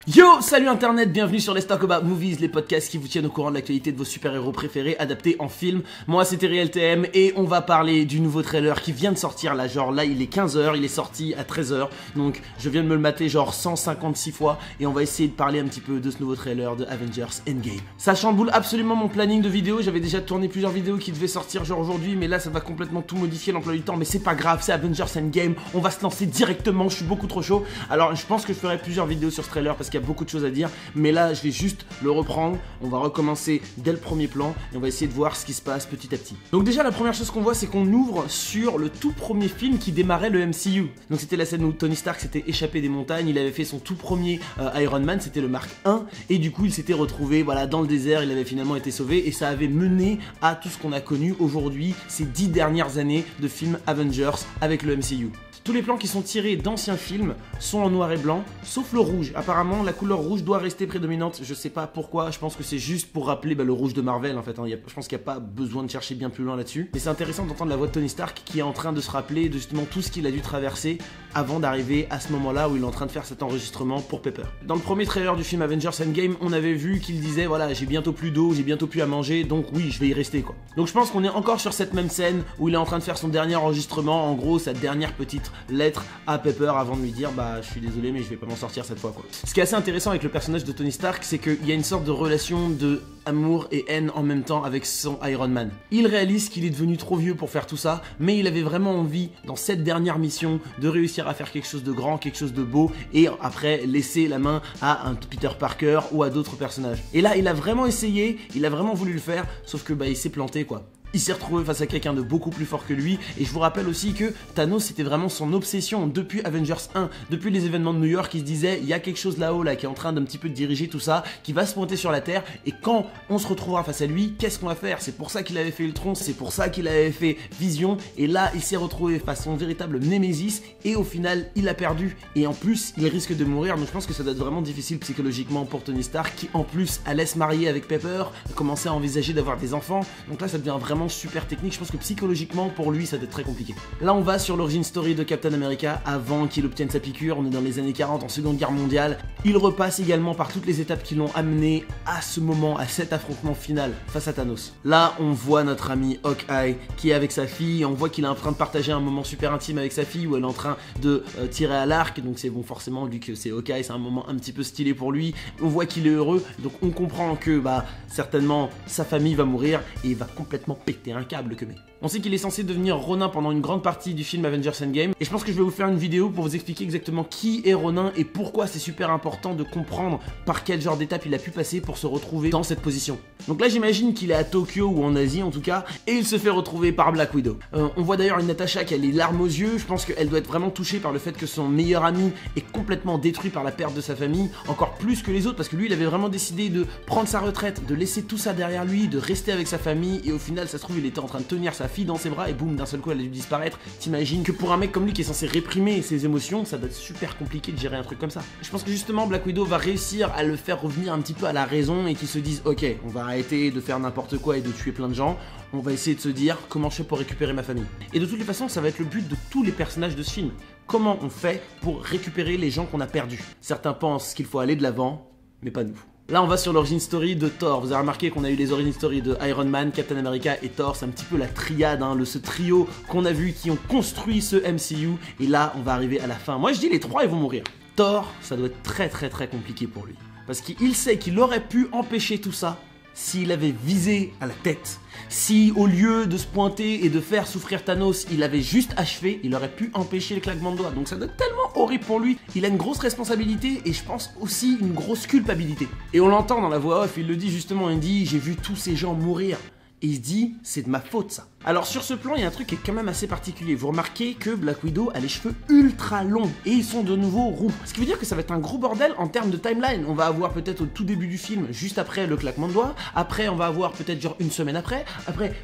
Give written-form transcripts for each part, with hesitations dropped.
Yo, salut internet, bienvenue sur Let's Talk About Movies, les podcasts qui vous tiennent au courant de l'actualité de vos super-héros préférés adaptés en film. Moi c'est Terry LTM et on va parler du nouveau trailer qui vient de sortir là, genre là il est 15h, il est sorti à 13h, donc je viens de me le mater genre 156 fois et on va essayer de parler un petit peu de ce nouveau trailer de Avengers Endgame. Ça chamboule absolument mon planning de vidéos, j'avais déjà tourné plusieurs vidéos qui devaient sortir genre aujourd'hui, mais là ça va complètement tout modifier l'emploi du temps, mais c'est pas grave, c'est Avengers Endgame, on va se lancer directement, je suis beaucoup trop chaud. Alors je pense que je ferai plusieurs vidéos sur ce trailer parce qu'il y a beaucoup de choses à dire, mais là je vais juste le reprendre, on va recommencer dès le premier plan et on va essayer de voir ce qui se passe petit à petit. Donc déjà la première chose qu'on voit c'est qu'on ouvre sur le tout premier film qui démarrait le MCU. Donc c'était la scène où Tony Stark s'était échappé des montagnes, il avait fait son tout premier Iron Man, c'était le Mark 1 et du coup il s'était retrouvé voilà, dans le désert, il avait finalement été sauvé et ça avait mené à tout ce qu'on a connu aujourd'hui ces 10 dernières années de films Avengers avec le MCU. Tous les plans qui sont tirés d'anciens films sont en noir et blanc, sauf le rouge. Apparemment, la couleur rouge doit rester prédominante. Je sais pas pourquoi, je pense que c'est juste pour rappeler le rouge de Marvel en fait. Je pense qu'il n'y a pas besoin de chercher bien plus loin là-dessus. Mais c'est intéressant d'entendre la voix de Tony Stark qui est en train de se rappeler de justement tout ce qu'il a dû traverser avant d'arriver à ce moment-là où il est en train de faire cet enregistrement pour Pepper. Dans le premier trailer du film Avengers Endgame, on avait vu qu'il disait voilà, j'ai bientôt plus d'eau, j'ai bientôt plus à manger, donc oui, je vais y rester quoi. Donc je pense qu'on est encore sur cette même scène où il est en train de faire son dernier enregistrement, en gros sa dernière petite lettre à Pepper avant de lui dire bah je suis désolé mais je vais pas m'en sortir cette fois quoi. Ce qui est assez intéressant avec le personnage de Tony Stark, c'est qu'il y a une sorte de relation de amour et haine en même temps avec son Iron Man. Il réalise qu'il est devenu trop vieux pour faire tout ça, mais il avait vraiment envie dans cette dernière mission de réussir à faire quelque chose de grand, quelque chose de beau et après laisser la main à un Peter Parker ou à d'autres personnages. Et là il a vraiment essayé, il a vraiment voulu le faire, sauf que bah il s'est planté quoi. Il s'est retrouvé face à quelqu'un de beaucoup plus fort que lui et je vous rappelle aussi que Thanos c'était vraiment son obsession depuis Avengers 1, depuis les événements de New York. Il se disait il y a quelque chose là-haut là qui est en train d'un petit peu diriger tout ça, qui va se pointer sur la Terre et quand on se retrouvera face à lui, qu'est-ce qu'on va faire? C'est pour ça qu'il avait fait Ultron, c'est pour ça qu'il avait fait Vision et là il s'est retrouvé face à son véritable Némésis et au final il a perdu et en plus il risque de mourir. Donc je pense que ça doit être vraiment difficile psychologiquement pour Tony Stark qui en plus allait se marier avec Pepper, commencer à envisager d'avoir des enfants. Donc là ça devient vraiment super technique, je pense que psychologiquement pour lui ça doit être très compliqué. Là on va sur l'origin story de Captain America avant qu'il obtienne sa piqûre, on est dans les années 40 en seconde guerre mondiale. Il repasse également par toutes les étapes qui l'ont amené à ce moment, à cet affrontement final face à Thanos. Là on voit notre ami Hawkeye qui est avec sa fille, on voit qu'il est en train de partager un moment super intime avec sa fille où elle est en train de tirer à l'arc, donc c'est bon forcément vu que c'est Hawkeye, c'est un moment un petit peu stylé pour lui, on voit qu'il est heureux, donc on comprend que bah certainement sa famille va mourir et il va complètement péter un câble que mais. On sait qu'il est censé devenir Ronin pendant une grande partie du film Avengers Endgame et je pense que je vais vous faire une vidéo pour vous expliquer exactement qui est Ronin et pourquoi c'est super important de comprendre par quel genre d'étape il a pu passer pour se retrouver dans cette position. Donc là j'imagine qu'il est à Tokyo ou en Asie en tout cas et il se fait retrouver par Black Widow. On voit d'ailleurs une Natasha qui a les larmes aux yeux, je pense qu'elle doit être vraiment touchée par le fait que son meilleur ami est complètement détruit par la perte de sa famille, encore plus que les autres parce que lui il avait vraiment décidé de prendre sa retraite, de laisser tout ça derrière lui, de rester avec sa famille et au final ça se trouve il était en train de tenir sa fille dans ses bras et boum d'un seul coup elle a dû disparaître. T'imagines que pour un mec comme lui qui est censé réprimer ses émotions ça doit être super compliqué de gérer un truc comme ça. Je pense que justement Black Widow va réussir à le faire revenir un petit peu à la raison et qu'il se dise ok on va arrêter de faire n'importe quoi et de tuer plein de gens, on va essayer de se dire comment je fais pour récupérer ma famille. Et de toutes les façons ça va être le but de tous les personnages de ce film. Comment on fait pour récupérer les gens qu'on a perdus? Certains pensent qu'il faut aller de l'avant, mais pas nous. Là on va sur l'origin story de Thor, vous avez remarqué qu'on a eu les origin story de Iron Man, Captain America et Thor, c'est un petit peu la triade, hein, ce trio qu'on a vu qui ont construit ce MCU et là on va arriver à la fin. Moi je dis les trois ils vont mourir. Thor ça doit être très compliqué pour lui parce qu'il sait qu'il aurait pu empêcher tout ça s'il avait visé à la tête. Si au lieu de se pointer et de faire souffrir Thanos, il avait juste achevé, il aurait pu empêcher le claquement de doigts. Donc ça doit être tellement horrible pour lui. Il a une grosse responsabilité et je pense aussi une grosse culpabilité. Et on l'entend dans la voix off, il le dit justement, il dit j'ai vu tous ces gens mourir. Et il se dit c'est de ma faute ça. Alors sur ce plan il y a un truc qui est quand même assez particulier. Vous remarquez que Black Widow a les cheveux ultra longs et ils sont de nouveau roux. Ce qui veut dire que ça va être un gros bordel en termes de timeline. On va avoir peut-être au tout début du film, juste après le claquement de doigts. Après on va avoir peut-être genre une semaine après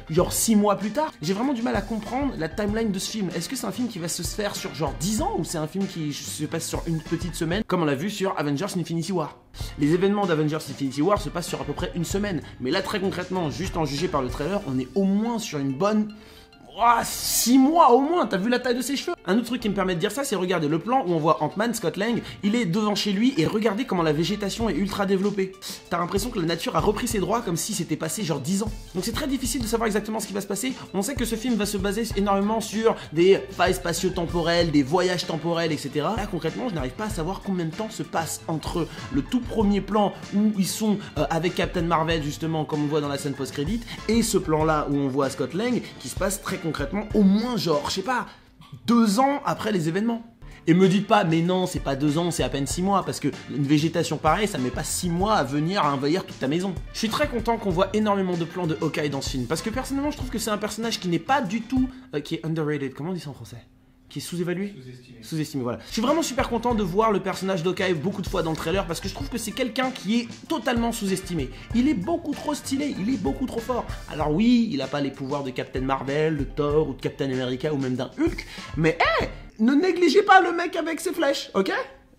genre 6 mois plus tard. J'ai vraiment du mal à comprendre la timeline de ce film. Est-ce que c'est un film qui va se faire sur genre 10 ans ou c'est un film qui se passe sur une petite semaine comme on l'a vu sur Avengers Infinity War? Les événements d'Avengers Infinity War se passent sur à peu près une semaine. Mais là très concrètement, juste en juger par le trailer, on est au moins sur une bonne 6 mois au moins, t'as vu la taille de ses cheveux? Un autre truc qui me permet de dire ça, c'est regarder le plan où on voit Ant-Man, Scott Lang, il est devant chez lui et regardez comment la végétation est ultra développée. T'as l'impression que la nature a repris ses droits comme si c'était passé genre 10 ans. Donc c'est très difficile de savoir exactement ce qui va se passer. On sait que ce film va se baser énormément sur des failles spatio-temporelles, des voyages temporels, etc. Là concrètement, je n'arrive pas à savoir combien de temps se passe entre le tout premier plan où ils sont avec Captain Marvel justement comme on voit dans la scène post-crédit et ce plan là où on voit Scott Lang qui se passe très concrètement au moins genre, je sais pas, 2 ans après les événements. Et me dites pas, mais non, c'est pas 2 ans, c'est à peine 6 mois, parce que une végétation pareille, ça met pas 6 mois à venir à envahir toute ta maison. Je suis très content qu'on voit énormément de plans de Hawkeye dans ce film, parce que personnellement, je trouve que c'est un personnage qui n'est pas du tout, qui est underrated, comment on dit ça en français? Qui est sous-évalué? Sous-estimé, voilà. Je suis vraiment super content de voir le personnage d'Hawkeye beaucoup de fois dans le trailer parce que je trouve que c'est quelqu'un qui est totalement sous-estimé. Il est beaucoup trop stylé, il est beaucoup trop fort. Alors oui, il a pas les pouvoirs de Captain Marvel, de Thor ou de Captain America ou même d'un Hulk, mais ne négligez pas le mec avec ses flèches, ok?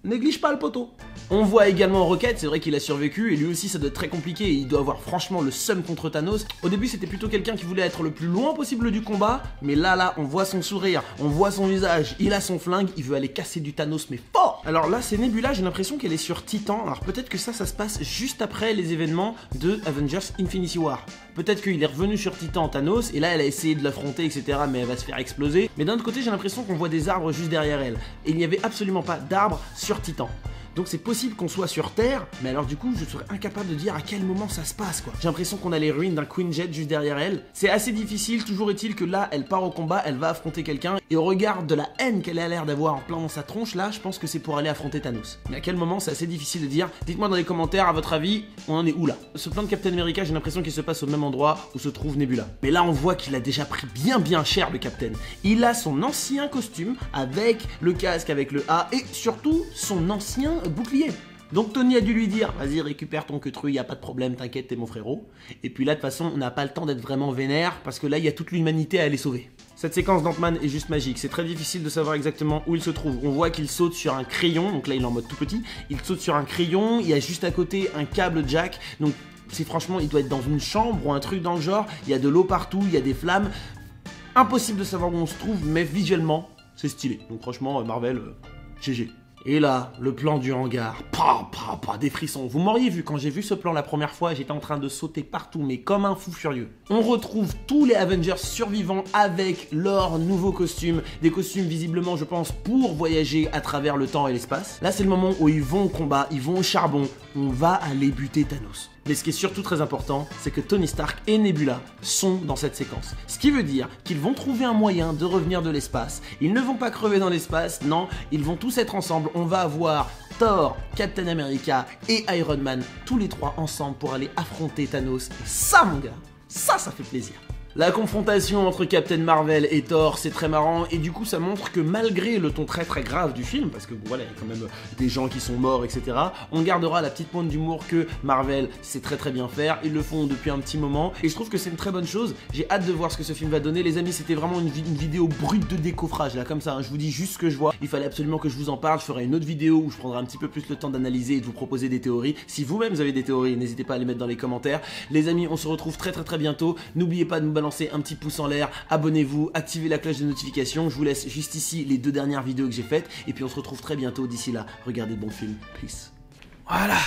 Néglige pas le poteau. On voit également Rocket, c'est vrai qu'il a survécu et lui aussi ça doit être très compliqué et il doit avoir franchement le seum contre Thanos. Au début c'était plutôt quelqu'un qui voulait être le plus loin possible du combat, mais là on voit son sourire, on voit son visage, il a son flingue, il veut aller casser du Thanos mais fort. Alors là c'est Nebula, j'ai l'impression qu'elle est sur Titan, alors peut-être que ça se passe juste après les événements de Avengers Infinity War. Peut-être qu'il est revenu sur Titan Thanos et là elle a essayé de l'affronter etc mais elle va se faire exploser. Mais d'un autre côté j'ai l'impression qu'on voit des arbres juste derrière elle et il n'y avait absolument pas d'arbres sur Titan. Donc c'est possible qu'on soit sur Terre, mais alors du coup je serais incapable de dire à quel moment ça se passe quoi. J'ai l'impression qu'on a les ruines d'un Queen Jet juste derrière elle. C'est assez difficile, toujours est-il que là elle part au combat, elle va affronter quelqu'un et au regard de la haine qu'elle a l'air d'avoir en plein dans sa tronche là, je pense que c'est pour aller affronter Thanos. Mais à quel moment c'est assez difficile de dire. Dites-moi dans les commentaires à votre avis, on en est où là? Ce plan de Captain America j'ai l'impression qu'il se passe au même endroit où se trouve Nebula. Mais là on voit qu'il a déjà pris bien cher le Captain. Il a son ancien costume avec le casque, avec le A et surtout son ancien bouclier. Donc Tony a dû lui dire, vas-y récupère ton queutru, y a pas de problème, t'inquiète, t'es mon frérot. Et puis là de toute façon on n'a pas le temps d'être vraiment vénère parce que là il y a toute l'humanité à aller sauver. Cette séquence d'Ant-Man est juste magique, c'est très difficile de savoir exactement où il se trouve. On voit qu'il saute sur un crayon, donc là il est en mode tout petit, il saute sur un crayon, il y a juste à côté un câble jack, donc c'est franchement il doit être dans une chambre ou un truc dans le genre, il y a de l'eau partout, il y a des flammes. Impossible de savoir où on se trouve, mais visuellement c'est stylé. Donc franchement Marvel, GG. Et là, le plan du hangar, des frissons. Vous m'auriez vu quand j'ai vu ce plan la première fois, j'étais en train de sauter partout, mais comme un fou furieux. On retrouve tous les Avengers survivants avec leurs nouveaux costumes, des costumes visiblement, je pense, pour voyager à travers le temps et l'espace. Là, c'est le moment où ils vont au combat, ils vont au charbon, on va aller buter Thanos. Mais ce qui est surtout très important, c'est que Tony Stark et Nebula sont dans cette séquence. Ce qui veut dire qu'ils vont trouver un moyen de revenir de l'espace. Ils ne vont pas crever dans l'espace, non, ils vont tous être ensemble. On va avoir Thor, Captain America et Iron Man, tous les trois ensemble pour aller affronter Thanos. Et ça, mon gars, ça fait plaisir. La confrontation entre Captain Marvel et Thor, c'est très marrant et du coup ça montre que malgré le ton très grave du film, parce que voilà, il y a quand même des gens qui sont morts, etc., on gardera la petite pointe d'humour que Marvel sait très bien faire, ils le font depuis un petit moment et je trouve que c'est une très bonne chose. J'ai hâte de voir ce que ce film va donner. Les amis, c'était vraiment une vidéo brute de décoffrage là, comme ça, hein. Je vous dis juste ce que je vois, il fallait absolument que je vous en parle, je ferai une autre vidéo où je prendrai un petit peu plus le temps d'analyser et de vous proposer des théories. Si vous-même vous avez des théories, n'hésitez pas à les mettre dans les commentaires. Les amis, on se retrouve très bientôt, n'oubliez pas de nous balancer un petit pouce en l'air, abonnez-vous, activez la cloche de notification, je vous laisse juste ici les 2 dernières vidéos que j'ai faites, et puis on se retrouve très bientôt, d'ici là, regardez de bons films, peace. Voilà.